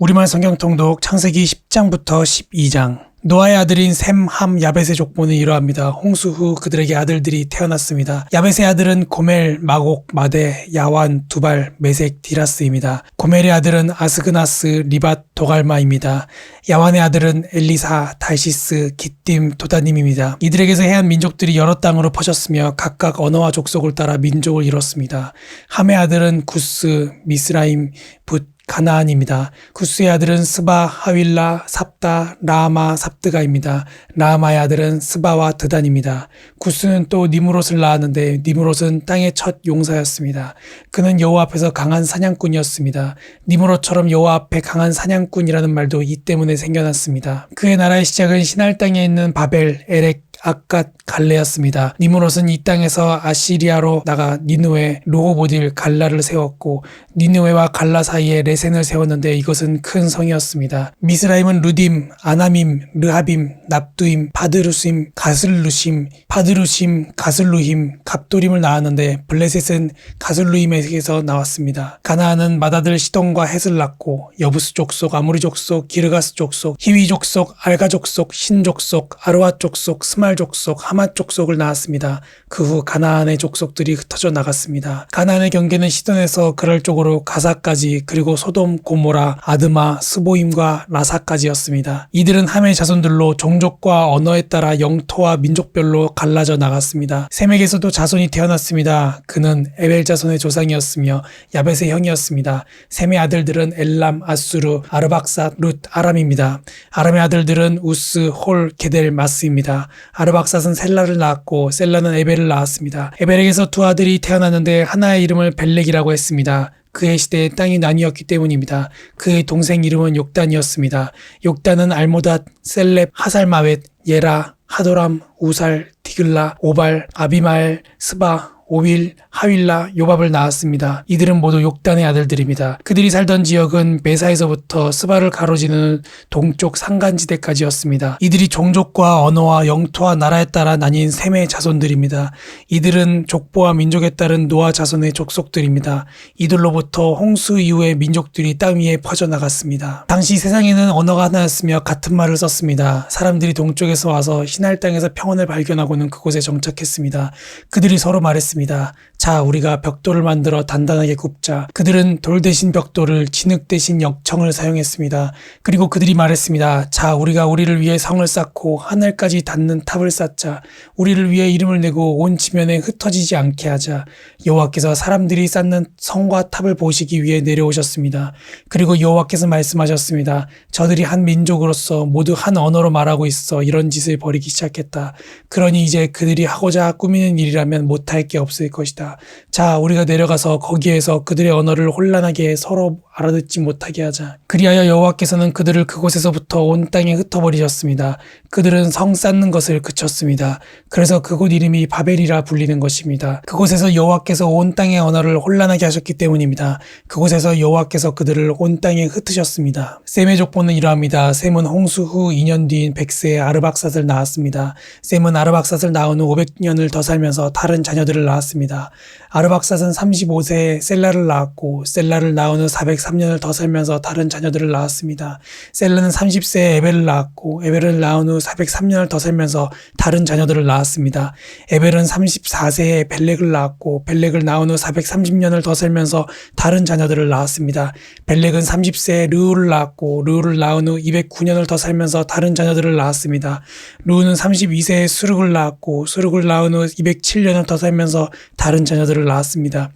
우리말 성경 통독 창세기 10장부터 12장. 노아의 아들인 셈, 함, 야벳의 족보는 이러합니다. 홍수 후 그들에게 아들들이 태어났습니다. 야벳의 아들은 고멜, 마곡, 마대, 야완, 두발, 메색, 디라스입니다. 고멜의 아들은 아스그나스, 리밧, 도갈마입니다. 야완의 아들은 엘리사, 달시스, 기띔, 도다님입니다. 이들에게서 해안 민족들이 여러 땅으로 퍼졌으며 각각 언어와 족속을 따라 민족을 이뤘습니다. 함의 아들은 구스, 미스라임, 붓, 가나안입니다. 구스의 아들은 스바, 하윌라, 삽다, 라마, 삽드가입니다. 라마의 아들은 스바와 드단입니다. 구스는 또 니므롯을 낳았는데 니므롯은 땅의 첫 용사였습니다. 그는 여호와 앞에서 강한 사냥꾼이었습니다. 니므롯처럼 여호와 앞에 강한 사냥꾼이라는 말도 이 때문에 생겨났습니다. 그의 나라의 시작은 시날 땅에 있는 바벨, 에렉, 아갓, 갈레였습니다. 니므롯은 이 땅에서 아시리아로 나가 니느웨, 르호보딜, 갈라를 세웠고 니느웨와 갈라 사이에 레센을 세웠는데 이것은 큰 성이었습니다. 미스라임은 루딤, 아나밈, 르하빔, 납두임, 바드루심, 가슬루심, 파드루심, 가슬루힘, 갑도림을 낳았는데 블레셋은 가슬루임에게서 나왔습니다. 가나안은 맏아들 시돈과 헷을 낳고 여부스 족속, 아무리 족속, 기르가스 족속, 히위 족속, 알가 족속, 신 족속, 아르와 족속, 스말 족속, 하맛 족속을 낳았습니다. 그 후 가나안의 족속들이 흩어져 나갔습니다. 가나안의 경계는 시돈에서 그랄 쪽으로 가사까지 그리고 소돔, 고모라, 아드마, 스보임과 라사까지였습니다. 이들은 함의 자손들로 종족과 언어에 따라 영토와 민족별로 갈라져 나갔습니다. 셈에게서도 자손이 태어났습니다. 그는 에벨 자손의 조상이었으며 야벳의 형이었습니다. 셈의 아들들은 엘람, 아수르, 아르박삿, 룻, 아람입니다. 아람의 아들들은 우스, 홀, 게델, 마스입니다. 아르박삿은 셀라를 낳았고 셀라는 에벨을 낳았습니다. 에벨에게서 두 아들이 태어났는데 하나의 이름을 벨렉이라고 했습니다. 그의 시대에 땅이 나뉘었기 때문입니다. 그의 동생 이름은 욕단이었습니다. 욕단은 알모닷, 셀렙, 하살마웻, 예라, 하도람, 우살, 디글라, 오발, 아비마엘, 스바, 오빌, 하윌라, 요밥을 낳았습니다. 이들은 모두 욕단의 아들들입니다. 그들이 살던 지역은 메사에서부터 스바를 가로지르는 동쪽 산간지대까지였습니다. 이들이 종족과 언어와 영토와 나라에 따라 나뉜 셈의 자손들입니다. 이들은 족보와 민족에 따른 노아 자손의 족속들입니다. 이들로부터 홍수 이후의 민족들이 땅 위에 퍼져나갔습니다. 당시 세상에는 언어가 하나였으며 같은 말을 썼습니다. 사람들이 동쪽에서 와서 시날 땅에서 평원을 발견하고는 그곳에 정착했습니다. 그들이 서로 말했습니다. 자, 우리가 벽돌을 만들어 단단하게 굽자. 그들은 돌 대신 벽돌을, 진흙 대신 역청을 사용했습니다. 그리고 그들이 말했습니다. 자, 우리가 우리를 위해 성을 쌓고 하늘까지 닿는 탑을 쌓자. 우리를 위해 이름을 내고 온 지면에 흩어지지 않게 하자. 여호와께서 사람들이 쌓는 성과 탑을 보시기 위해 내려오셨습니다. 그리고 여호와께서 말씀하셨습니다. 저들이 한 민족으로서 모두 한 언어로 말하고 있어 이런 짓을 벌이기 시작했다. 그러니 이제 그들이 하고자 꾸미는 일이라면 못할 게 없을 것이다. 자, 우리가 내려가서 거기에서 그들의 언어를 혼란하게 서로 알아듣지 못하게 하자. 그리하여 여호와께서는 그들을 그곳에서부터 온 땅에 흩어버리셨습니다. 그들은 성 쌓는 것을 그쳤습니다. 그래서 그곳 이름이 바벨이라 불리는 것입니다. 그곳에서 여호와께서 온 땅의 언어를 혼란하게 하셨기 때문입니다. 그곳에서 여호와께서 그들을 온 땅에 흩으셨습니다. 셈의 족보는 이러합니다. 셈은 홍수 후 2년 뒤인 100세에 아르박삿을 낳았습니다. 셈은 아르박삿을 낳은 후 500년을 더 살면서 다른 자녀들을 낳았습니다. 아르박삿은 35세에 셀라를 낳았고 셀라를 낳은 후 403년을 더 살면서 다른 자녀들을 낳았습니다. 셀라는 30세에 에벨을 낳았고 에벨을 낳은 후 403년을 더 살면서 다른 자녀들을 낳았습니다. 에벨은 34세에 벨렉을 낳았고 벨렉을 낳은 후 430년을 더 살면서 다른 자녀들을 낳았습니다. 벨렉은 30세에 르우를 낳았고 르우를 낳은 후 209년을 더 살면서 다른 자녀들을 낳았습니다. 르우는 32세에 수룩을 낳았고 수룩을 낳은 후 207년을 더 살면서 다른 자녀들을 낳았습니다.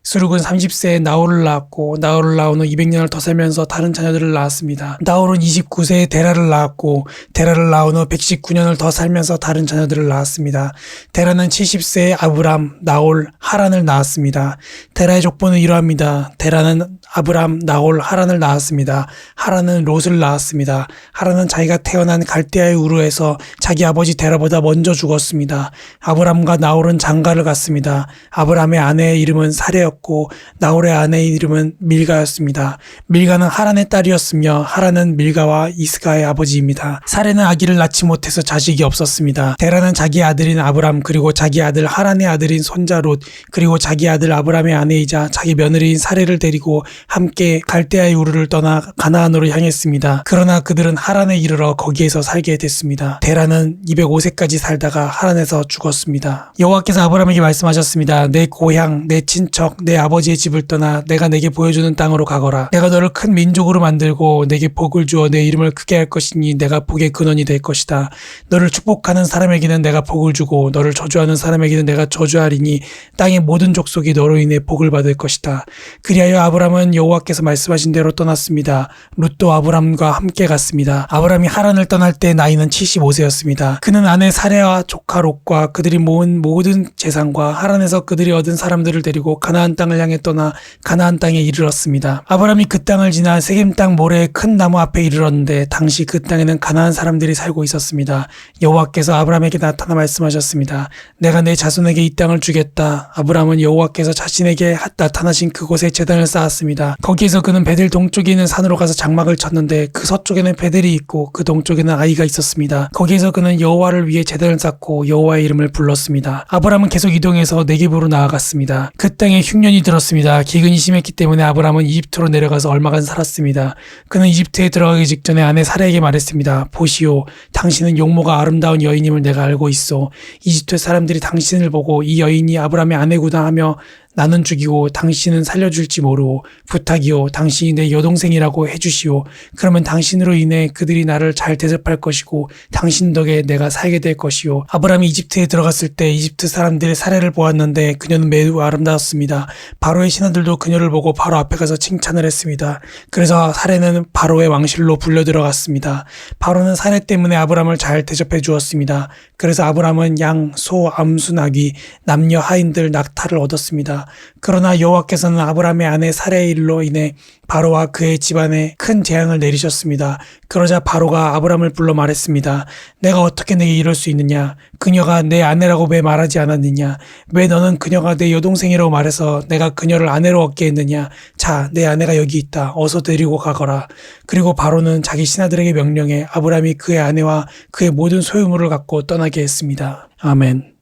수룩은 30세에 나홀을 낳았고 나홀을 낳은 후 200년을 더 살면서 다른 자녀들을 낳았습니다. 나홀은 29세에 데라를 낳았고 데라를 낳은 후 119년을 더 살면서 다른 자녀들을 낳았습니다. 데라는 70세에 아브람, 나홀, 하란을 낳았습니다. 데라의 족보는 이러합니다. 데라는 아브람, 나홀, 하란을 낳았습니다. 하란은 롯을 낳았습니다. 하란은 자기가 태어난 갈대아의 우르에서 자기 아버지 데라보다 먼저 죽었습니다. 아브람과 나홀은 장가를 갔습니다. 아브람의 아내의 이름은 사레였고 낳았고 나홀의 아내의 이름은 밀가였습니다. 밀가는 하란의 딸이었으며 하란은 밀가와 이스가의 아버지입니다. 사레는 아기를 낳지 못해서 자식이 없었습니다. 데라는 자기 아들인 아브람 그리고 자기 아들 하란의 아들인 손자 롯 그리고 자기 아들 아브람의 아내이자 자기 며느리인 사레를 데리고 함께 갈대아의 우르를 떠나 가나안으로 향했습니다. 그러나 그들은 하란에 이르러 거기에서 살게 됐습니다. 데라는 205세까지 살다가 하란에서 죽었습니다. 여호와께서 아브람에게 말씀하셨습니다. 내 고향, 내 친척, 내 아버지의 집을 떠나 내가 내게 보여주는 땅으로 가거라. 내가 너를 큰 민족으로 만들고 내게 복을 주어 내 이름을 크게 할 것이니 내가 복의 근원이 될 것이다. 너를 축복하는 사람에게는 내가 복을 주고 너를 저주하는 사람에게는 내가 저주하리니 땅의 모든 족속이 너로 인해 복을 받을 것이다. 그리하여 아브람은 여호와께서 말씀하신 대로 떠났습니다. 룻도 아브람과 함께 갔습니다. 아브람이 하란을 떠날 때 나이는 75세였습니다. 그는 아내 사레와 조카 롯과 그들이 모은 모든 재산과 하란에서 그들이 얻은 사람들을 데리고 가나안 땅을 향해 떠나 가나안 땅에 이르렀습니다. 아브람이 그 땅을 지나 세겜 땅 모래의 큰 나무 앞에 이르렀는데 당시 그 땅에는 가나안 사람들이 살고 있었습니다. 여호와께서 아브람에게 나타나 말씀하셨습니다. 내가 내 자손에게 이 땅을 주겠다. 아브람은 여호와께서 자신에게 나타나신 그곳에 제단을 쌓았습니다. 거기에서 그는 베델 동쪽에 있는 산으로 가서 장막을 쳤는데 그 서쪽에는 베델이 있고 그 동쪽에는 아이가 있었습니다. 거기에서 그는 여호와를 위해 제단을 쌓고 여호와의 이름을 불렀습니다. 아브람은 계속 이동해서 네겝으로 나아갔습니다. 그 땅에 흉년이 들었습니다. 기근이 심했기 때문에 아브람은 이집트로 내려가서 얼마간 살았습니다. 그는 이집트에 들어가기 직전에 아내 사라에게 말했습니다. 보시오, 당신은 용모가 아름다운 여인임을 내가 알고 있어. 이집트 사람들이 당신을 보고 이 여인이 아브람의 아내구나 하며 나는 죽이고 당신은 살려줄지 모르오. 부탁이오, 당신이 내 여동생이라고 해주시오. 그러면 당신으로 인해 그들이 나를 잘 대접할 것이고 당신 덕에 내가 살게 될 것이오. 아브람이 이집트에 들어갔을 때 이집트 사람들의 사례를 보았는데 그녀는 매우 아름다웠습니다. 바로의 신하들도 그녀를 보고 바로 앞에 가서 칭찬을 했습니다. 그래서 사례는 바로의 왕실로 불려 들어갔습니다. 바로는 사례 때문에 아브람을 잘 대접해 주었습니다. 그래서 아브람은 양, 소, 암수, 나귀, 남녀 하인들 낙타를 얻었습니다. 그러나 여호와께서는 아브람의 아내 사레의 일로 인해 바로와 그의 집안에 큰 재앙을 내리셨습니다. 그러자 바로가 아브람을 불러 말했습니다. 내가 어떻게 내게 이럴 수 있느냐? 그녀가 내 아내라고 왜 말하지 않았느냐? 왜 너는 그녀가 내 여동생이라고 말해서 내가 그녀를 아내로 얻게 했느냐? 자, 내 아내가 여기 있다. 어서 데리고 가거라. 그리고 바로는 자기 신하들에게 명령해 아브람이 그의 아내와 그의 모든 소유물을 갖고 떠나게 했습니다. 아멘.